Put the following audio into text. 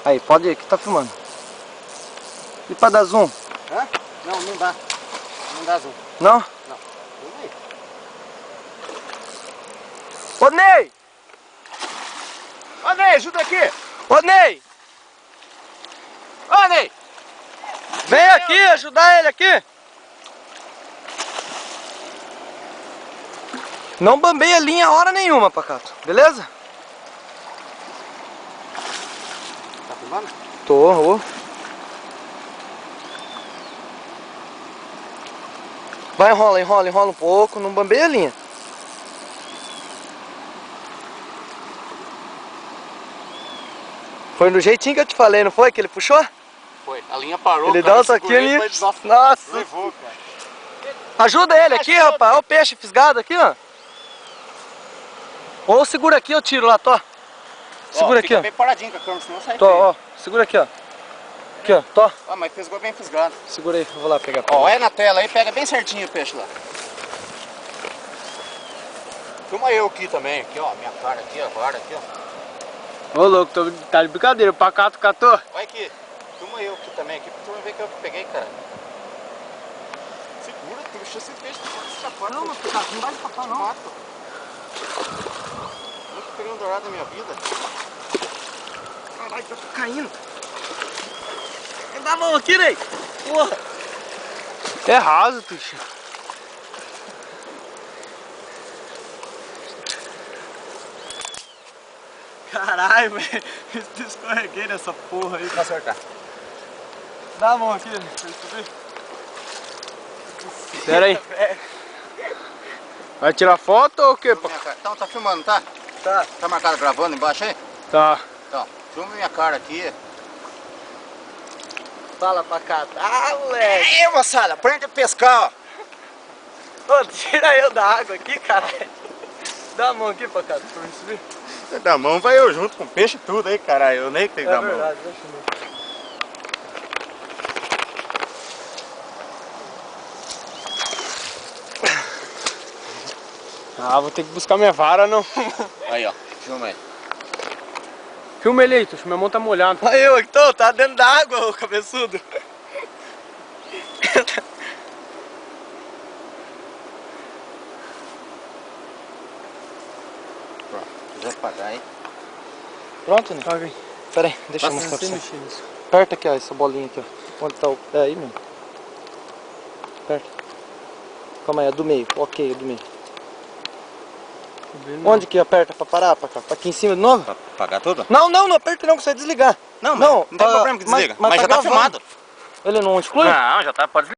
Aí, pode ir, que tá filmando. E pra dar zoom? Hã? Não, não dá. Não dá zoom. Não? Não. Zoom aí. Ô Ney! Ô Ney, ajuda aqui! Ô Ney! Ô Ney! Vem aqui ajudar ele aqui! Não bambeia a linha hora nenhuma, Pacato, beleza? Tá filmando? Tô, ô. Vai, enrola um pouco, não bambeia a linha. Foi do jeitinho que eu te falei, não foi? Que ele puxou? Foi. A linha parou, Ele cara. dá um saquinho ali. Nossa. Nossa! Levou, cara. Ajuda ele aqui, rapaz. Olha o peixe fisgado aqui, ó. Ou segura aqui, eu tiro lá, tô. Segura aqui, ó. Bem paradinho com a câmera, senão sai Tô, feio. ó. Segura aqui, ó. Aqui, ó. Tô. Ó, mas fisgou bem fisgado. Segura aí, eu vou lá pegar. Ó, olha na tela aí, pega bem certinho o peixe lá. Filma eu aqui também, aqui ó, minha cara aqui agora, aqui ó. Ô louco, tá de brincadeira, o Pacato catou. Olha aqui, filma eu aqui também, aqui pra tu ver que eu peguei, cara. Segura, tu deixa esse peixe, tu pode escapar. Não, mas Pacato, não vai escapar não. Mato. Nunca peguei um dourado na minha vida. Caralho, tá caindo. Dá a mão aqui, Ney. Porra. É raso, Tuxa. Caralho, velho. Escorreguei nessa porra aí. Vou acertar. Dá a mão aqui, pra ele subir. Pera aí. Vai tirar foto ou o quê? Então tá filmando, tá? Tá. Tá marcado gravando embaixo aí? Tá. Então, filma minha cara aqui. Fala, Pacato. Ah, moleque. Aí, moçada, aprende a pescar, ó. Ô, tira eu da água aqui, caralho. Dá a mão aqui, Pacato, pra mim subir. Você dá a mão, vai eu junto com o peixe e tudo aí, caralho. Eu nem tenho que dar a mão. Verdade, deixa eu ver. Ah, vou ter que buscar minha vara, não. Aí, ó, filma aí. Filma ele aí, Tuxo, minha mão tá molhada. Aí eu, então, tá dentro da água, ô cabeçudo. Pronto, quiser pagar aí. Pronto, né? Paga aí. Pera aí, deixa eu mostrar pra você. Aperta aqui, ó, essa bolinha aqui, ó. Onde tá o... É aí mesmo. Aperta. Calma aí, é do meio. Ok, é do meio. Onde que aperta pra parar, pra cá? Aqui em cima de novo? Pra pagar tudo? Não, não aperta não, que você vai desligar. Não tem problema que desliga. Mas já tá gravando. filmado. Ele não exclui? Não, já tá, pode desligar.